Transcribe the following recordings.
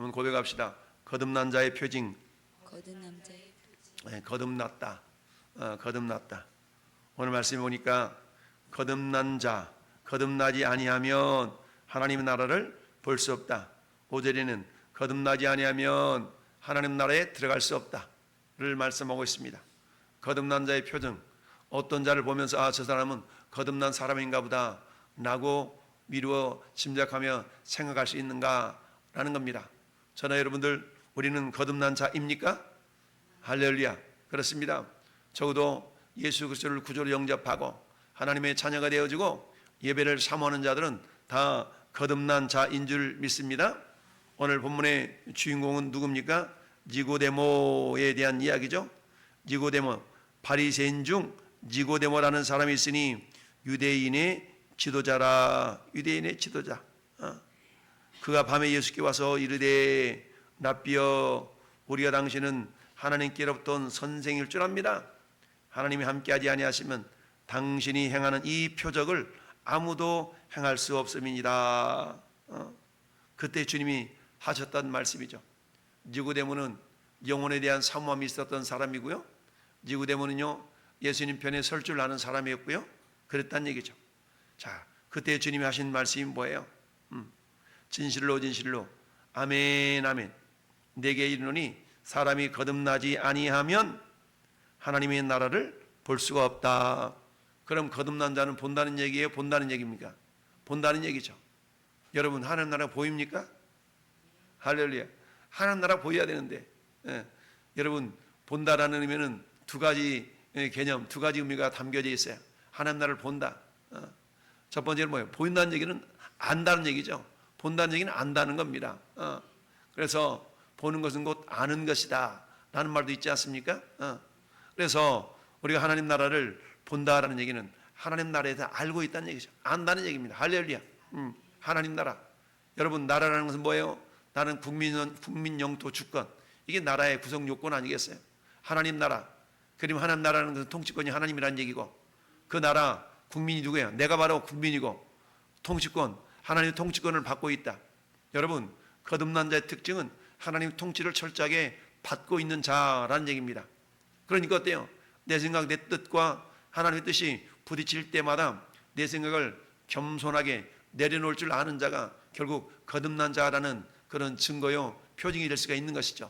한번 고백합시다. 거듭난 자의 표징. 거듭난 자의 표징. 거듭났다. 거듭났다. 오늘 말씀해 보니까 거듭난 자, 거듭나지 아니하면 하나님의 나라를 볼 수 없다. 5절에는 거듭나지 아니하면 하나님 나라에 들어갈 수 없다를 말씀하고 있습니다. 거듭난 자의 표정, 어떤 자를 보면서 저 사람은 거듭난 사람인가 보다 라고 미루어 짐작하며 생각할 수 있는가라는 겁니다. 저나 여러분들, 우리는 거듭난 자입니까? 할렐루야. 그렇습니다. 적어도 예수 그리스도를 구주로 영접하고 하나님의 자녀가 되어지고 예배를 사모하는 자들은 다 거듭난 자인 줄 믿습니다. 오늘 본문의 주인공은 누굽니까? 니고데모에 대한 이야기죠. 니고데모, 바리새인 중 니고데모라는 사람이 있으니 유대인의 지도자라. 유대인의 지도자. 그가 밤에 예수께 와서 이르되 랍비여, 우리가 당신은 하나님께로부터 온 선생일 줄 압니다. 하나님이 함께하지 아니하시면 당신이 행하는 이 표적을 아무도 행할 수 없음이니라. 그때 주님이 하셨던 말씀이죠. 니고데모는 영혼에 대한 사모함이 있었던 사람이고요. 니고데모는요, 예수님 편에 설 줄 아는 사람이었고요. 그랬단 얘기죠. 자, 그때 주님이 하신 말씀이 뭐예요? 진실로 진실로 아멘 아멘 내게 이르노니 사람이 거듭나지 아니하면 하나님의 나라를 볼 수가 없다. 그럼 거듭난 자는 본다는 얘기예요? 본다는 얘기입니까? 본다는 얘기죠. 여러분, 하나님 나라 보입니까? 할렐루야. 하나님 나라 보여야 되는데, 여러분, 본다라는 의미는 두 가지 개념, 두 가지 의미가 담겨져 있어요. 하나님 나라를 본다. 첫 번째는 뭐예요? 보인다는 얘기는 안다는 얘기죠. 본다는 얘기는 안다는 겁니다. 그래서 보는 것은 곧 아는 것이다 라는 말도 있지 않습니까? 그래서 우리가 하나님 나라를 본다라는 얘기는 하나님 나라에 대해 알고 있다는 얘기죠. 안다는 얘기입니다. 할렐루야. 하나님 나라. 여러분, 나라라는 것은 뭐예요? 나는 국민 영토 주권. 이게 나라의 구성 요건 아니겠어요? 하나님 나라. 그럼 하나님 나라는 것은 통치권이 하나님이라는 얘기고, 그 나라 국민이 누구예요? 내가 바로 국민이고, 통치권, 하나님의 통치권을 받고 있다. 여러분, 거듭난 자의 특징은 하나님의 통치를 철저하게 받고 있는 자라는 얘기입니다. 그러니까 어때요? 내 생각, 내 뜻과 하나님의 뜻이 부딪힐 때마다 내 생각을 겸손하게 내려놓을 줄 아는 자가 결국 거듭난 자라는 그런 증거요, 표징이 될 수가 있는 것이죠.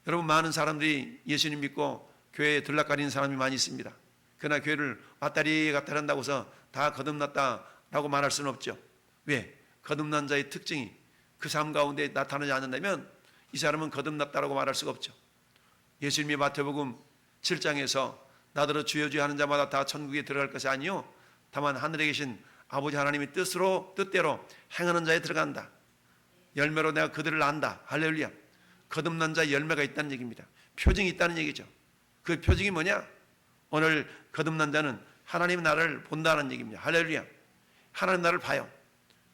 여러분, 많은 사람들이 예수님 믿고 교회에 들락거리는 사람이 많이 있습니다. 그러나 교회를 왔다리 갔다리 한다고 해서 다 거듭났다라고 말할 수는 없죠. 왜? 거듭난 자의 특징이 그 삶 가운데 나타나지 않는다면 이 사람은 거듭났다라고 말할 수가 없죠. 예수님이 마태복음 7장에서 나더러 주여 주여 하는 자마다 다 천국에 들어갈 것이 아니요 다만 하늘에 계신 아버지 하나님의 뜻대로 행하는 자에 들어간다. 열매로 내가 그들을 안다. 할렐루야. 거듭난 자의 열매가 있다는 얘기입니다. 표징이 있다는 얘기죠. 그 표징이 뭐냐? 오늘 거듭난 자는 하나님 나라를 본다는 얘기입니다. 할렐루야. 하나님 나라를 봐요.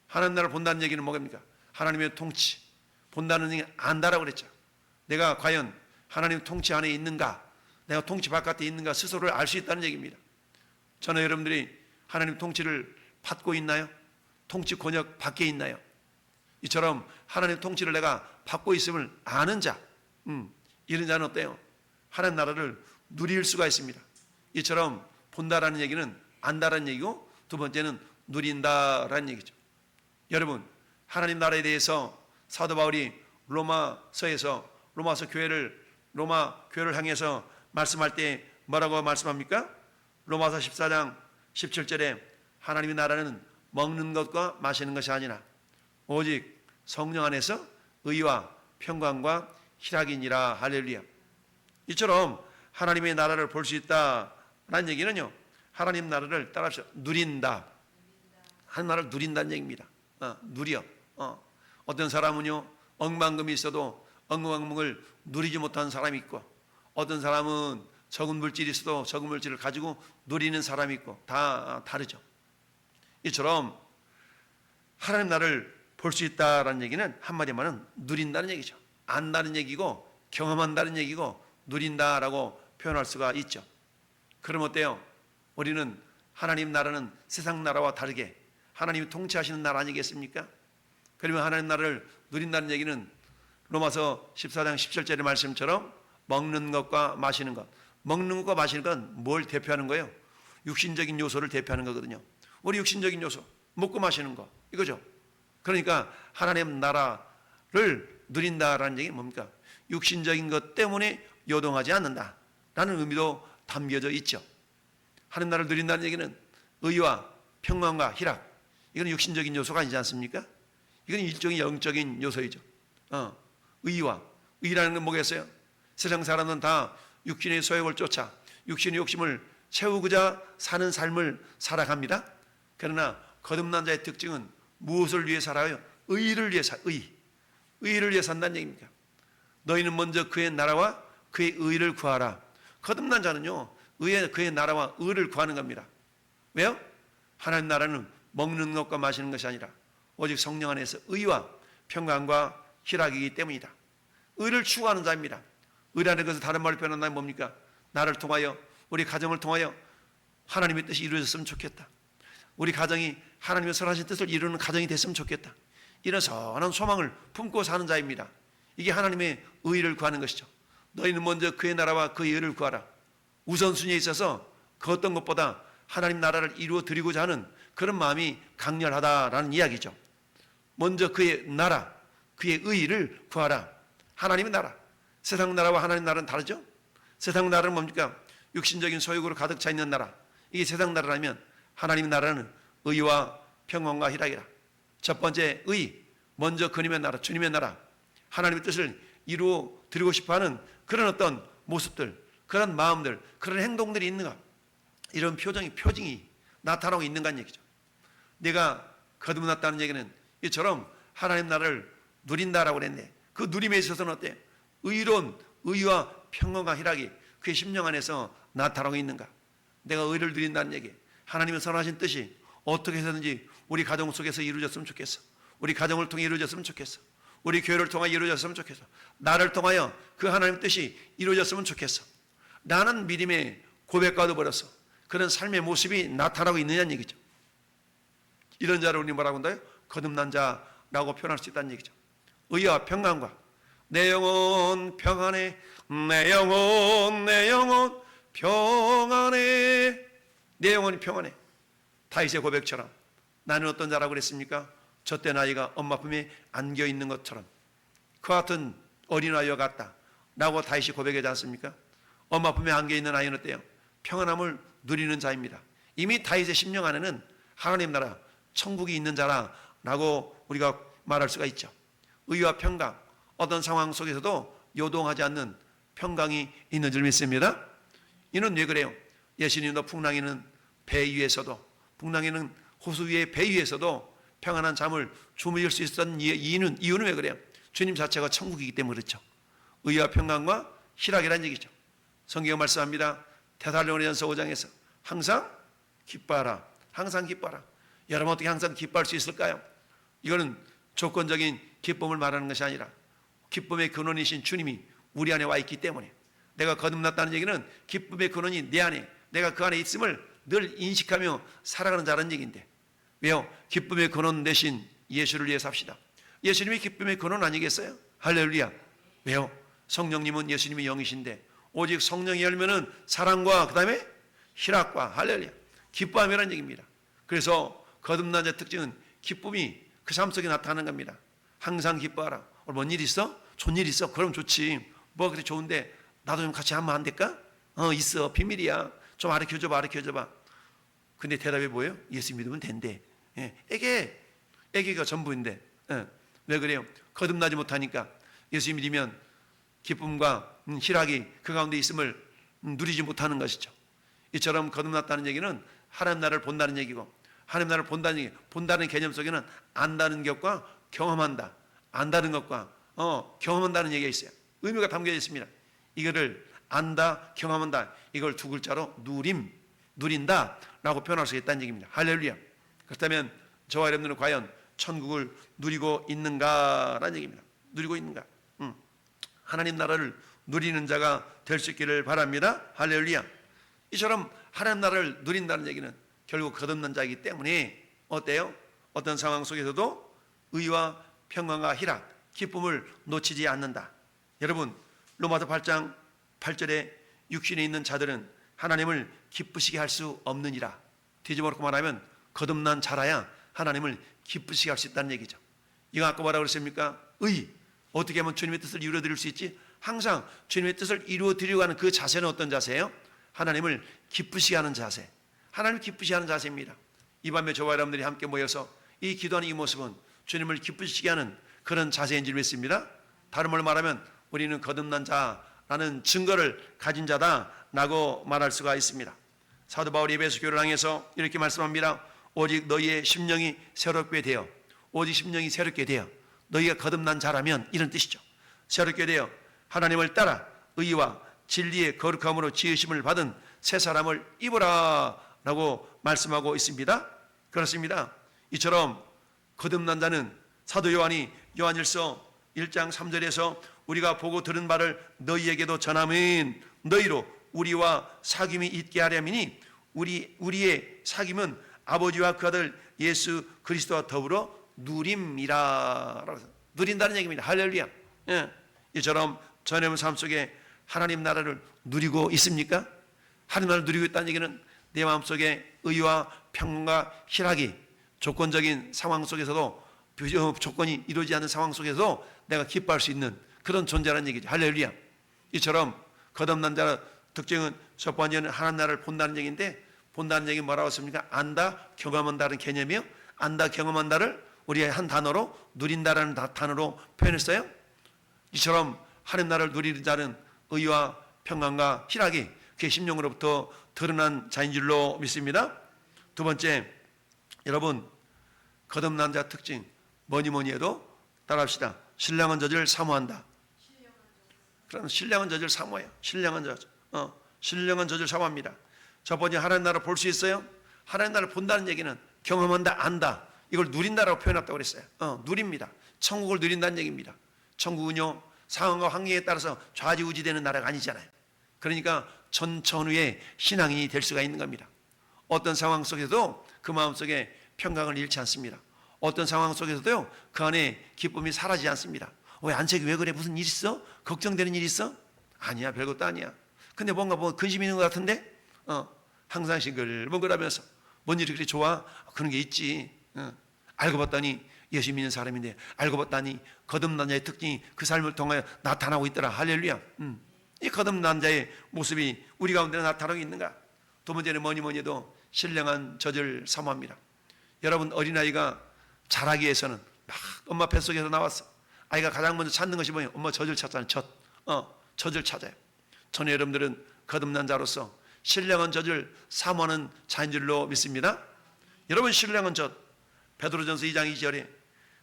하나님 나라를 본다는 얘기는 뭐입니까? 하나님의 통치. 본다는 얘기는 안다라고 그랬죠. 내가 과연 하나님 통치 안에 있는가, 내가 통치 바깥에 있는가 스스로를 알 수 있다는 얘기입니다. 저는 여러분들이 하나님 통치를 받고 있나요? 통치 권역 밖에 있나요? 이처럼 하나님 통치를 내가 받고 있음을 아는 자, 이런 자는 어때요? 하나님 나라를 누릴 수가 있습니다. 이처럼 본다라는 얘기는 안다라는 얘기고, 두 번째는 누린다라는 얘기죠. 여러분, 하나님 나라에 대해서 사도 바울이 로마서 교회를 향해서 말씀할 때 뭐라고 말씀합니까? 로마서 14장 17절에 하나님의 나라는 먹는 것과 마시는 것이 아니라 오직 성령 안에서 의와 평강과 희락이니라. 할렐루야. 이처럼 하나님의 나라를 볼 수 있다라는 얘기는요, 하나님 나라를 따라서 누린다. 하나님 나라를 누린다는 얘기입니다. 누려. 어떤 사람은요, 억만금이 있어도 억만금을 누리지 못하는 사람이 있고, 어떤 사람은 적은 물질이 있어도 적은 물질을 가지고 누리는 사람이 있고, 다 다르죠. 이처럼 하나님 나라를 볼 수 있다라는 얘기는 한마디로 말하면 누린다는 얘기죠. 안다는 얘기고 경험한다는 얘기고 누린다라고 표현할 수가 있죠. 그럼 어때요? 우리는 하나님 나라는 세상 나라와 다르게 하나님이 통치하시는 나라 아니겠습니까? 그러면 하나님 나라를 누린다는 얘기는 로마서 14장 17절의 말씀처럼 먹는 것과 마시는 것, 먹는 것과 마시는 건 뭘 대표하는 거예요? 육신적인 요소를 대표하는 거거든요. 우리 육신적인 요소, 먹고 마시는 거, 이거죠. 그러니까 하나님 나라를 누린다라는 얘기는 뭡니까? 육신적인 것 때문에 요동하지 않는다라는 의미도 담겨져 있죠. 하나님 나라를 누린다는 얘기는 의와 평강과 희락, 이건 육신적인 요소가 아니지 않습니까? 이건 일종의 영적인 요소이죠. 의라는 건 뭐겠어요? 세상 사람은 다 육신의 소욕을 쫓아 육신의 욕심을 채우고자 사는 삶을 살아갑니다. 그러나 거듭난 자의 특징은 무엇을 위해 살아요? 의를 위해 의를 위해 산다는 얘기입니다. 너희는 먼저 그의 나라와 그의 의를 구하라. 거듭난 자는요, 그의 나라와 의를 구하는 겁니다. 왜요? 하나님 나라는 먹는 것과 마시는 것이 아니라 오직 성령 안에서 의와 평강과 희락이기 때문이다. 의를 추구하는 자입니다. 의라는 것을 다른 말로 표현한다면 뭡니까? 나를 통하여, 우리 가정을 통하여 하나님의 뜻이 이루어졌으면 좋겠다. 우리 가정이 하나님의 선하신 뜻을 이루는 가정이 됐으면 좋겠다. 이런 선한 소망을 품고 사는 자입니다. 이게 하나님의 의를 구하는 것이죠. 너희는 먼저 그의 나라와 그의 의를 구하라. 우선순위에 있어서 그 어떤 것보다 하나님 나라를 이루어 드리고자 하는 그런 마음이 강렬하다라는 이야기죠. 먼저 그의 나라, 그의 의를 구하라. 하나님의 나라, 세상 나라와 하나님 나라는 다르죠. 세상 나라는 뭡니까? 육신적인 소욕으로 가득 차 있는 나라. 이게 세상 나라라면 하나님 나라는 의와 평강과 희락이라. 첫 번째 의, 먼저 그님의 나라, 주님의 나라, 하나님의 뜻을 이루어 드리고 싶어하는 그런 어떤 모습들, 그런 마음들, 그런 행동들이 있는가? 이런 표정이 나타나고 있는가 얘기죠. 내가 거듭났다는 얘기는 이처럼 하나님 나라를 누린다라고 그랬는데 그 누림에 있어서는 어때요? 의와 평강과 희락이 그의 심령 안에서 나타나고 있는가? 내가 의를 누린다는 얘기, 하나님의 선하신 뜻이 어떻게 해서든지 우리 가정 속에서 이루어졌으면 좋겠어. 우리 가정을 통해 이루어졌으면 좋겠어. 우리 교회를 통해 이루어졌으면 좋겠어. 나를 통하여 그 하나님의 뜻이 이루어졌으면 좋겠어. 나는 믿음의 고백과도 벌어서 그런 삶의 모습이 나타나고 있느냐는 얘기죠. 이런 자를 우리 뭐라고 한다요? 거듭난 자라고 표현할 수 있다는 얘기죠. 의와 평강과 내 영혼 평안해, 내 영혼 평안해, 내 영혼이 평안해. 다윗의 고백처럼 나는 어떤 자라고 그랬습니까? 젖된 아이가 엄마 품에 안겨 있는 것처럼 그 같은 어린아이와 같다 라고 다윗이 고백하지 않습니까? 엄마 품에 안겨 있는 아이는 어때요? 평안함을 누리는 자입니다. 이미 다윗의 심령 안에는 하나님 나라 천국이 있는 자라고 우리가 말할 수가 있죠. 의와 평강, 어떤 상황 속에서도 요동하지 않는 평강이 있는 줄 믿습니다. 이는 왜 그래요? 예수님도 풍랑이는 배 위에서도, 풍랑이는 호수 위의 배 위에서도 평안한 잠을 주무실 수 있었던 이유는 왜 그래요? 주님 자체가 천국이기 때문에 그렇죠. 의와 평강과 희락이라는 얘기죠. 성경 말씀합니다. 데살로니가전서 5장에서 항상 기뻐하라. 항상 기뻐하라. 여러분 어떻게 항상 기뻐할 수 있을까요? 이거는 조건적인 기쁨을 말하는 것이 아니라 기쁨의 근원이신 주님이 우리 안에 와 있기 때문에, 내가 거듭났다는 얘기는 기쁨의 근원이 내 안에, 내가 그 안에 있음을 늘 인식하며 살아가는 자라는 얘기인데, 왜요? 기쁨의 근원 대신 예수를 위해 삽시다. 예수님이 기쁨의 근원 아니겠어요? 할렐루야. 왜요? 성령님은 예수님의 영이신데 오직 성령이 열면은 사랑과 그 다음에 희락과 할렐루야, 기뻐함이라는 얘기입니다. 그래서 거듭난 자의 특징은 기쁨이 그 삶 속에 나타나는 겁니다. 항상 기뻐하라. 오늘 뭔 일 있어? 좋은 일 있어? 그럼 좋지. 뭐 그래 좋은데 나도 좀 같이 하면 안 될까? 있어. 비밀이야. 좀 가르쳐줘봐. 근데 대답이 뭐예요? 예수 믿으면 된대. 애기가 전부인데. 왜 그래요? 거듭나지 못하니까 예수 믿으면 기쁨과 희락이 그 가운데 있음을 누리지 못하는 것이죠. 이처럼 거듭났다는 얘기는 하나님 나라를 본다는 얘기고, 하나님 나라를 본다는 개념 속에는 안다는 것과 경험한다, 안다는 것과 경험한다는 얘기가 있어요. 의미가 담겨져 있습니다. 이거를 안다, 경험한다, 이걸 두 글자로 누린다 라고 표현할 수 있다는 얘기입니다. 할렐루야. 그렇다면 저와 여러분들은 과연 천국을 누리고 있는가라는 얘기입니다. 누리고 있는가? 하나님 나라를 누리는 자가 될 수 있기를 바랍니다. 할렐루야. 이처럼 하나님 나라를 누린다는 얘기는 결국 거듭난 자이기 때문에 어때요? 어떤 상황 속에서도 의와 평강과 희락, 기쁨을 놓치지 않는다. 여러분, 로마서 8장 8절에 육신에 있는 자들은 하나님을 기쁘시게 할 수 없느니라. 뒤집어놓고 말하면 거듭난 자라야 하나님을 기쁘시게 할 수 있다는 얘기죠. 이거 아까 뭐라고 그랬습니까? 어떻게 하면 주님의 뜻을 이루어드릴 수 있지? 항상 주님의 뜻을 이루어드리려고 하는 그 자세는 어떤 자세예요? 하나님을 기쁘시게 하는 자세. 하나님을 기쁘시게 하는 자세입니다. 이 밤에 저와 여러분들이 함께 모여서 이 기도하는 이 모습은 주님을 기쁘시게 하는 그런 자세인 줄 믿습니다. 다른 말로 말하면 우리는 거듭난 자라는 증거를 가진 자다라고 말할 수가 있습니다. 사도 바울이 에베소 교회를 향해서 이렇게 말씀합니다. 오직 너희의 심령이 새롭게 되어, 오직 심령이 새롭게 되어 너희가 거듭난 자라면, 이런 뜻이죠. 새롭게 되어 하나님을 따라 의와 진리의 거룩함으로 지으심을 받은 새 사람을 입으라 라고 말씀하고 있습니다. 그렇습니다. 이처럼 거듭난 자는 사도 요한이 요한일서 1장 3절에서 우리가 보고 들은 바를 너희에게도 전하면 너희로 우리와 사귐이 있게 하려니니 우리의 사귐은 아버지와 그 아들 예수 그리스도와 더불어 누림이라. 누린다는 얘기입니다. 할렐루야. 예. 이처럼 전의 삶 속에 하나님 나라를 누리고 있습니까? 하나님 나라를 누리고 있다는 얘기는 내 마음속에 의와 평강과 희락이 조건적인 상황 속에서도, 조건이 이루어지지 않는 상황 속에서도 내가 기뻐할 수 있는 그런 존재라는 얘기죠. 할렐루야. 이처럼 거듭난 자의 특징은 첫 번째는 하나님 나라를 본다는 얘기인데, 본다는 얘기 뭐라고 했습니까? 안다, 경험한다는 개념이요. 안다, 경험한다를 우리의 한 단어로 누린다라는 단어로 표현했어요. 이처럼 하나님 나라를 누리는 자는 의와 평강과 희락이 그의 심령으로부터 드러난 자인 줄로 믿습니다. 두 번째, 여러분, 거듭난 자 특징 뭐니 해도 따라합시다. 신령한 저주를 사모한다. 그럼 신령한 저주를 사모해요. 신령한 저주. 신령한 저주를 사모합니다. 첫 번째, 하나님 나라를 볼 수 있어요? 하나님 나라를 본다는 얘기는 경험한다, 안다. 이걸 누린다라고 표현했다고 그랬어요. 누립니다. 천국을 누린다는 얘기입니다. 천국은요, 상황과 환경에 따라서 좌지우지되는 나라가 아니잖아요. 그러니까 전천후의 신앙인이 될 수가 있는 겁니다. 어떤 상황 속에서도 그 마음속에 평강을 잃지 않습니다. 어떤 상황 속에서도요, 그 안에 기쁨이 사라지지 않습니다. 왜 안색이 왜 그래? 무슨 일 있어? 걱정되는 일 있어? 아니야, 별것도 아니야. 근데 뭔가 근심이 있는 것 같은데? 항상 싱글벙글하면서 뭔 일이 그렇게 좋아? 그런 게 있지. 알고 봤더니 예수 믿는 사람인데, 알고 봤더니 거듭난 자의 특징이 그 삶을 통하여 나타나고 있더라. 할렐루야. 이 거듭난 자의 모습이 우리 가운데 나타나고 있는가? 두 번째는 뭐니 해도 신령한 젖을 사모합니다. 여러분, 어린아이가 자라기 위해서는 막 엄마 뱃속에서 나왔어. 아이가 가장 먼저 찾는 것이 뭐예요? 엄마 젖을 찾잖아요. 젖을 찾아요. 저는 여러분들은 거듭난 자로서 신령한 젖을 사모하는 자인 줄로 믿습니다. 여러분, 신령한 젖, 베드로전서 2장 2절에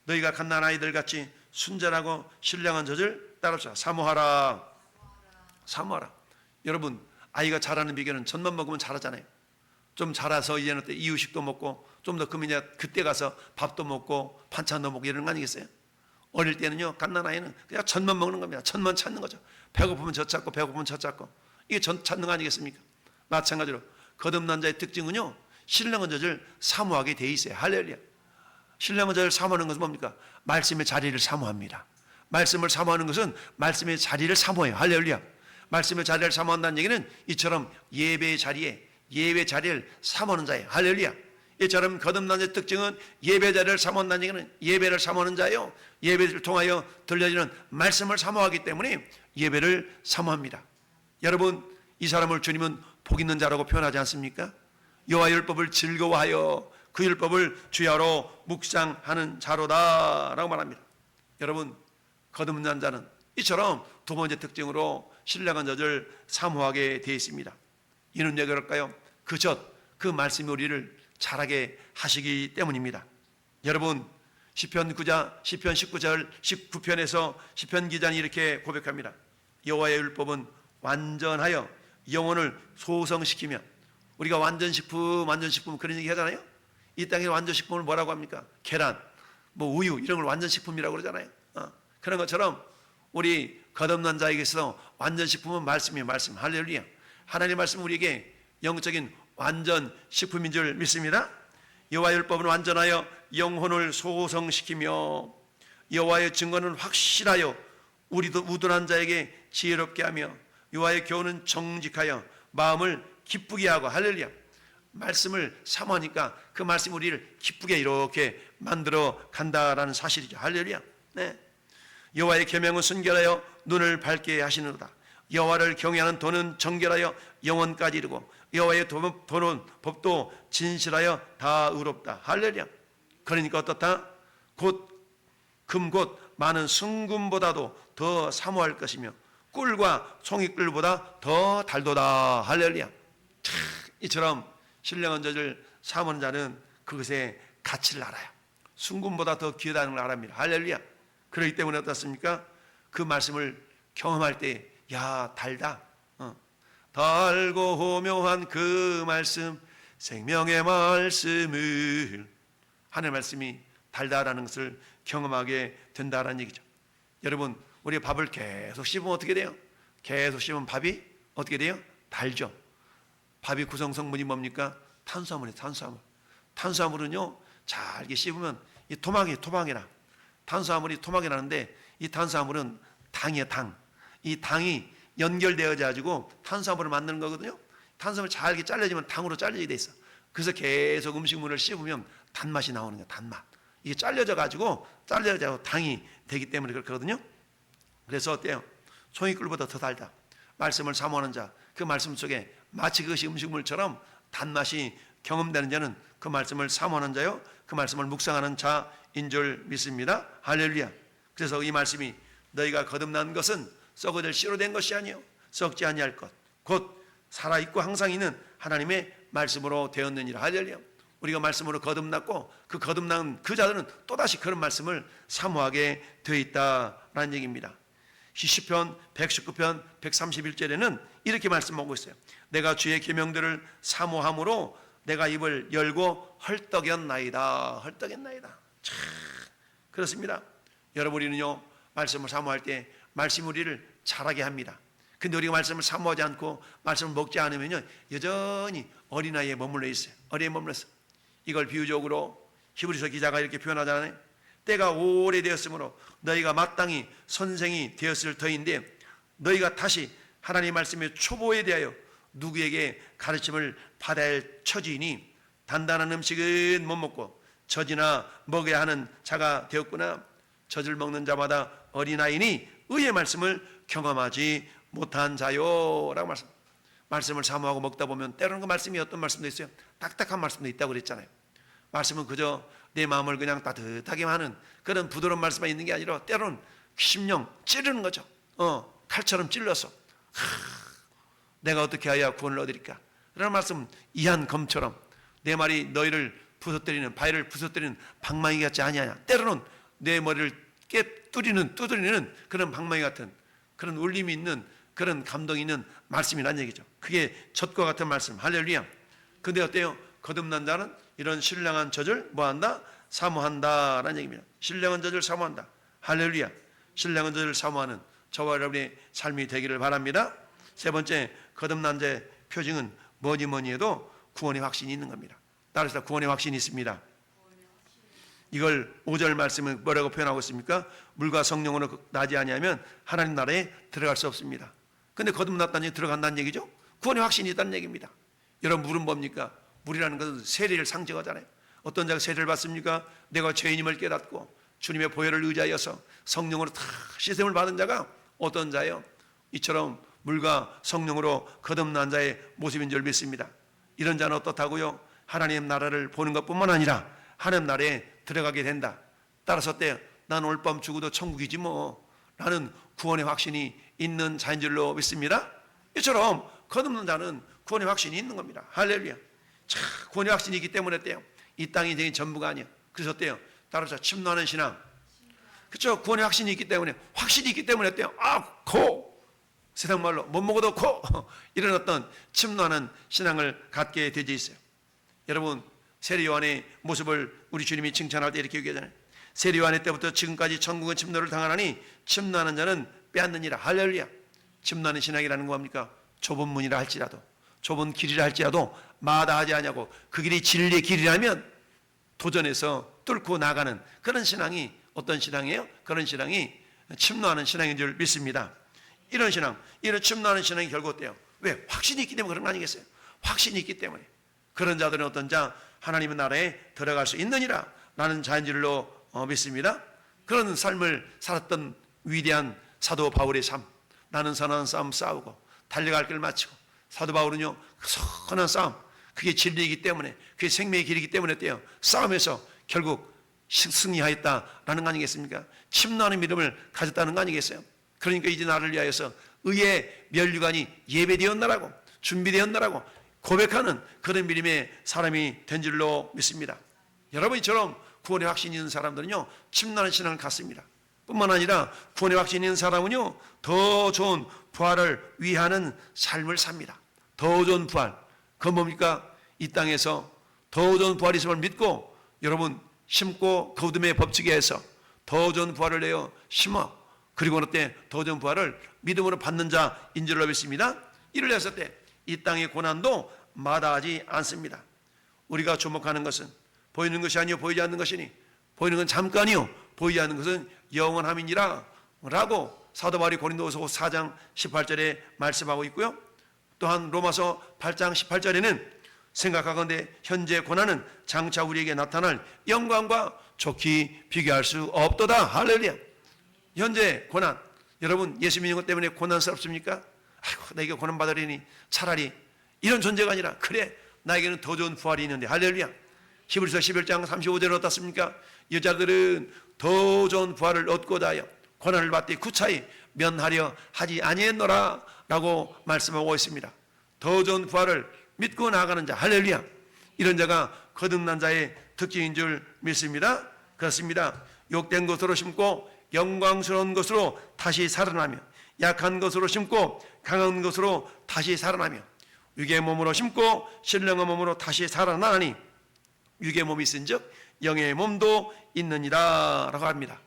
너희가 갓난아이들 같이 순전하고 신령한 젖을 따라서 사모하라. 사모하라. 여러분, 아이가 자라는 비결은 젖만 먹으면 자라잖아요. 좀 자라서 이제는 이유식도 먹고, 좀 더 크면 이제 그때 가서 밥도 먹고 반찬도 먹고 이러는 거 아니겠어요? 어릴 때는요, 갓난아이는 그냥 젖만 먹는 겁니다. 젖만 찾는 거죠. 배고프면 젖 찾고, 배고프면 젖 찾고. 이게 젖 찾는 거 아니겠습니까? 마찬가지로 거듭난 자의 특징은요, 신령한 젖을 사모하게 돼 있어요. 할렐루야. 신령한 젖을 사모하는 것은 뭡니까? 말씀의 자리를 사모합니다. 말씀을 사모하는 것은 말씀의 자리를 사모해요. 할렐루야. 말씀의 자리를 사모한다는 얘기는 이처럼 예배의 자리를 사모하는 자예요. 할렐루야. 이처럼 거듭난 자의 특징은 예배 자리를 사모한다는 얘기는 예배를 사모하는 자예요. 예배를 통하여 들려지는 말씀을 사모하기 때문에 예배를 사모합니다. 여러분, 이 사람을 주님은 복 있는 자라고 표현하지 않습니까? 여호와의 율법을 즐거워하여 그 율법을 주야로 묵상하는 자로다라고 말합니다. 여러분, 거듭난 자는 이처럼 두 번째 특징으로 신령한 젖을 사모하게 되어 있습니다. 이는 왜 그럴까요? 그 젖, 그 말씀이 우리를 자라게 하시기 때문입니다. 여러분, 시편 19절 19편에서 시편 기자는 이렇게 고백합니다. 여호와의 율법은 완전하여 영혼을 소성시키며, 우리가 완전식품 그런 얘기 하잖아요. 이 땅의 완전식품을 뭐라고 합니까? 계란, 우유 이런 걸 완전식품이라고 그러잖아요. 그런 것처럼 우리 거듭난 자에게서 완전식품은 말씀이에요. 말씀. 할렐루야. 하나님의 말씀 우리에게 영적인 완전식품인 줄 믿습니다. 여호와의 율법은 완전하여 영혼을 소성시키며, 여호와의 증거는 확실하여 우리도 우둔한 자에게 지혜롭게 하며 여호와의 교훈은 정직하여 마음을 기쁘게 하고 할렐루야. 말씀을 사모하니까 그 말씀이 우리를 기쁘게 이렇게 만들어 간다라는 사실이죠. 할렐루야. 네. 여호와의 계명은 순결하여 눈을 밝게 하시는도다. 여호와를 경외하는 도는 정결하여 영원까지 이르고 여호와의 도는 법도 진실하여 다 의롭다. 할렐루야. 그러니까 어떻다? 금 곧 많은 순금보다도 더 사모할 것이며 꿀과 송이꿀보다 더 달도다. 할렐루야. 이처럼 신령한 젖을 사모하는 자는 그것의 가치를 알아요. 순금보다 더 귀하다는 걸 알합니다. 할렐루야. 그렇기 때문에 어떻습니까? 그 말씀을 경험할 때 야 달다. 달고 묘한 그 말씀 생명의 말씀을 하나님의 말씀이 달다라는 것을 경험하게 된다라는 얘기죠. 여러분 우리 밥을 계속 씹으면 어떻게 돼요? 계속 씹으면 밥이 어떻게 돼요? 달죠. 밥이 구성 성분이 뭡니까? 탄수화물이에요. 탄수화물은요 잘게 씹으면 이 토막이라 탄수화물이 토막이 나는데 이 탄수화물은 당이에요. 이 당이 연결되어 가지고 탄수화물을 만드는 거거든요. 탄수화물 잘게 잘려지면 당으로 잘리게 돼 있어. 그래서 계속 음식물을 씹으면 단맛이 나오는 거예요. 단맛. 이게 잘려져 가지고 당이 되기 때문에 그렇거든요. 그래서 어때요? 송이꿀보다 더 달다. 말씀을 사모하는 자, 그 말씀 속에 마치 그것이 음식물처럼 단맛이 경험되는 자는 그 말씀을 사모하는 자요, 그 말씀을 묵상하는 자인 줄 믿습니다. 할렐루야. 그래서 이 말씀이 너희가 거듭난 것은 썩어질 씨로 된 것이 아니요 썩지 아니할 것 곧 살아있고 항상 있는 하나님의 말씀으로 되었느니라. 할렐루야. 우리가 말씀으로 거듭났고 그 거듭난 그 자들은 또다시 그런 말씀을 사모하게 되어 있다라는 얘기입니다. 시편 119편 131절에는 이렇게 말씀하고 있어요. 내가 주의 계명들을 사모함으로 내가 입을 열고 헐떡였나이다. 참 그렇습니다. 여러분 우리는요 말씀을 사모할 때 말씀이 우리를 자라게 합니다. 근데 우리가 말씀을 사모하지 않고 말씀을 먹지 않으면요 여전히 어린아이에 머물러 있어요. 어린아이에 머물러 있어요. 이걸 비유적으로 히브리서 기자가 이렇게 표현하잖아요. 때가 오래되었으므로 너희가 마땅히 선생이 되었을 터인데 너희가 다시 하나님의 말씀의 초보에 대하여 누구에게 가르침을 받아야 할 처지이니 단단한 음식은 못 먹고 젖이나 먹어야 하는 자가 되었구나. 젖을 먹는 자마다 어린아이니 의의 말씀을 경험하지 못한 자요 라고 말씀을 사모하고 먹다 보면 때로는 그 말씀이 어떤 말씀도 있어요. 딱딱한 말씀도 있다고 그랬잖아요. 말씀은 그저 내 마음을 그냥 따뜻하게 하는 그런 부드러운 말씀만 있는 게 아니라 때로는 심령 찌르는 거죠. 칼처럼 찔러서 내가 어떻게 하여야 구원을 얻으리까. 그런 말씀 이한 검처럼 내 말이 너희를 부서뜨리는 바위를 부서뜨리는 방망이 같지 아니하냐. 때로는 내 머리를 두드리는 그런 방망이 같은 그런 울림이 있는 그런 감동이 있는 말씀이란 얘기죠. 그게 젖과 같은 말씀. 할렐루야. 근데 어때요? 거듭난 자는 이런 신령한 젖을 뭐한다? 사모한다라는 얘기입니다. 신령한 젖을 사모한다. 할렐루야. 신령한 젖을 사모하는 저와 여러분의 삶이 되기를 바랍니다. 세 번째, 거듭난 자의 표징은 뭐니 해도 구원의 확신이 있는 겁니다. 따라서 구원의 확신이 있습니다. 이걸 5절 말씀은 뭐라고 표현하고 있습니까? 물과 성령으로 나지 아니하면 하나님 나라에 들어갈 수 없습니다. 근데 거듭났다는 얘기 들어간다는 얘기죠. 구원의 확신이 있다는 얘기입니다. 여러분 물은 뭡니까? 물이라는 것은 세례를 상징하잖아요. 어떤 자가 세례를 받습니까? 내가 죄인임을 깨닫고 주님의 보혈을 의지하여서 성령으로 다 씻음을 받은 자가 어떤 자예요? 이처럼 물과 성령으로 거듭난 자의 모습인 줄 믿습니다. 이런 자는 어떻다고요? 하나님 나라를 보는 것뿐만 아니라 하나님 나라에 들어가게 된다. 따라서 어때요? 난 오늘 밤 죽어도 천국이지 뭐. 라는 구원의 확신이 있는 자인 줄로 믿습니다. 이처럼 거듭난 자는 구원의 확신이 있는 겁니다. 할렐루야. 자, 구원의 확신이 있기 때문에 어때요? 이 땅이 내 전부가 아니야. 그래서 어때요? 따라서 침노하는 신앙. 그렇죠? 구원의 확신이 있기 때문에 어때요? 세상 말로 못 먹어도 이런 어떤 침노하는 신앙을 갖게 되어 있어요. 여러분 세례 요한의 모습을 우리 주님이 칭찬할 때 이렇게 얘기하잖아요. 세례 요한의 때부터 지금까지 천국은 침노를 당하나니 침노하는 자는 빼앗느니라. 할렐루야. 침노하는 신앙이라는 거 뭡니까? 좁은 문이라 할지라도 좁은 길이라 할지라도 마다하지 아니하고 그 길이 진리의 길이라면 도전해서 뚫고 나가는 그런 신앙이 어떤 신앙이에요? 그런 신앙이 침노하는 신앙인 줄 믿습니다. 이런 신앙, 이런 침노하는 신앙이 결국 어때요? 왜? 확신이 있기 때문에 그런 거 아니겠어요? 확신이 있기 때문에. 그런 자들은 어떤 자? 하나님의 나라에 들어갈 수 있느니라 라는 자인 줄로 믿습니다. 그런 삶을 살았던 위대한 사도 바울의 삶, 나는 선한 싸움 싸우고 달려갈 길을 마치고, 사도 바울은요 그 선한 싸움, 그게 진리이기 때문에, 그게 생명의 길이기 때문에 어때요? 싸움에서 결국 승리하였다라는 거 아니겠습니까? 침노하는 믿음을 가졌다는 거 아니겠어요? 그러니까 이제 나를 위하여서 의의 면류관이 예배되었나라고, 준비되었나라고 고백하는 그런 믿음의 사람이 된 줄로 믿습니다. 여러분, 이처럼 구원의 확신이 있는 사람들은요 침노하는 신앙을 갖습니다. 뿐만 아니라 구원의 확신이 있는 사람은요 더 좋은 부활을 위하는 삶을 삽니다. 더 좋은 부활, 그건 뭡니까? 이 땅에서 더 좋은 부활이 있음을 믿고 여러분 심고 거듭의 법칙에 해서 더 좋은 부활을 내어 심어, 그리고 어때? 더 좋은 부활을 믿음으로 받는 자인 줄로 믿습니다. 이를 했을 때 이 땅의 고난도 마다하지 않습니다. 우리가 주목하는 것은 보이는 것이 아니요 보이지 않는 것이니, 보이는 건 잠깐이요 보이지 않는 것은 영원함이니라 라고 사도 바울이 고린도후서 4장 18절에 말씀하고 있고요. 또한 로마서 8장 18절에는 생각하건대 현재 고난은 장차 우리에게 나타날 영광과 좋게 비교할 수 없도다. 할렐루야. 현재 고난, 여러분 예수 믿는 것 때문에 고난스럽습니까? 아이고 내게 고난 받으려니 차라리 이런 존재가 아니라, 그래 나에게는 더 좋은 부활이 있는데, 할렐루야. 히브리서 11장 35절은 어떻습니까? 여자들은 더 좋은 부활을 얻고자 하여 고난을 받되 구차히 면하려 하지 아니했노라 라고 말씀하고 있습니다. 더 좋은 부활을 믿고 나아가는 자, 할렐루야. 이런 자가 거듭난 자의 특징인 줄 믿습니다. 그렇습니다. 욕된 것으로 심고 영광스러운 것으로 다시 살아나며, 약한 것으로 심고 강한 것으로 다시 살아나며, 육의 몸으로 심고 신령한 몸으로 다시 살아나니 육의 몸이 있은즉 영의 몸도 있느니라 라고 합니다.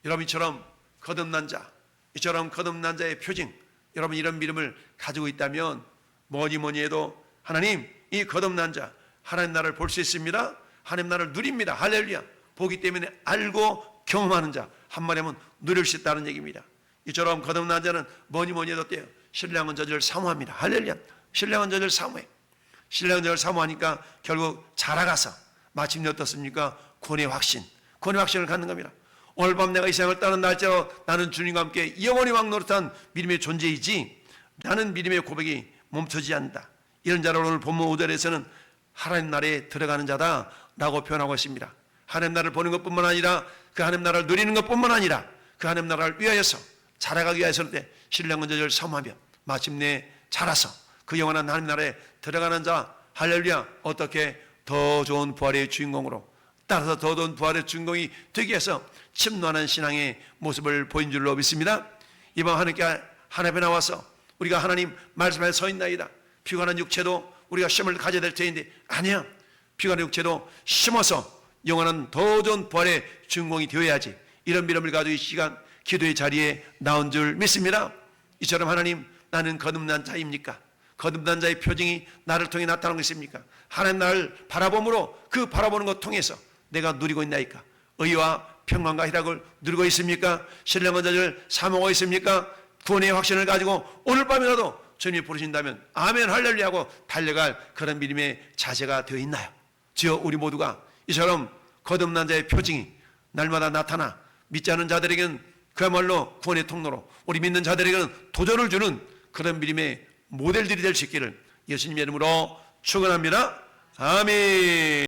여러분, 이처럼 거듭난 자, 이처럼 거듭난 자의 표징, 여러분 이런 믿음을 가지고 있다면 뭐니 해도 하나님, 이 거듭난 자 하나님 나라를 볼 수 있습니다. 하나님 나라를 누립니다. 할렐루야. 보기 때문에 알고 경험하는 자, 한마디 하면 누릴 수 있다는 얘기입니다. 이처럼 거듭난 자는 뭐니 해도 어때요? 신령한 저주를 사모합니다. 할렐루야. 신령한 저주를 사모해. 신령한 저주를 사모하니까 결국 자라가서 마침내 어떻습니까? 구원의 확신, 구원의 확신을 갖는 겁니다. 오늘 밤 내가 이 세상을 떠난 날짜로 나는 주님과 함께 영원히 왕노릇한 믿음의 존재이지, 나는 믿음의 고백이 멈춰지지 않는다. 이런 자를 오늘 본문 5절에서는 하나님 나라에 들어가는 자다라고 표현하고 있습니다. 하나님 나라를 보는 것뿐만 아니라, 그 하나님 나라를 누리는 것뿐만 아니라, 그 하나님 나라를 위하여서 자라가기 위해서 때 신령한 저주를 사모하며 마침내 자라서 그 영원한 하나님 나라에 들어가는 자, 할렐루야. 어떻게? 더 좋은 부활의 주인공으로, 따라서 더 좋은 부활의 주인공이 되기 위해서 침노하는 신앙의 모습을 보인 줄로 믿습니다. 이번 하나님 앞에 나와서 우리가 하나님 말씀에 서 있나이다. 피곤한 육체도 우리가 시험을 가져야 될 때인데, 아니야. 피곤한 육체도 심어서 영원한 더 좋은 부활의 주인공이 되어야지. 이런 믿음을 가지고 이 시간 기도의 자리에 나온 줄 믿습니다. 이처럼 하나님, 나는 거듭난 자입니까? 거듭난 자의 표징이 나를 통해 나타나는 것입니까? 하나님 나를 바라봄으로, 그 바라보는 것 통해서 내가 누리고 있나이까? 의와 평강과 희락을 누리고 있습니까? 신령한 자를 사모하고 있습니까? 구원의 확신을 가지고 오늘 밤이라도 주님이 부르신다면 아멘 할렐루야 하고 달려갈 그런 믿음의 자세가 되어 있나요? 주여, 우리 모두가 이처럼 거듭난 자의 표징이 날마다 나타나 믿지 않는 자들에게는 그야말로 구원의 통로로, 우리 믿는 자들에게는 도전을 주는 그런 믿음의 모델들이 될 수 있기를 예수님의 이름으로 축원합니다. 아멘.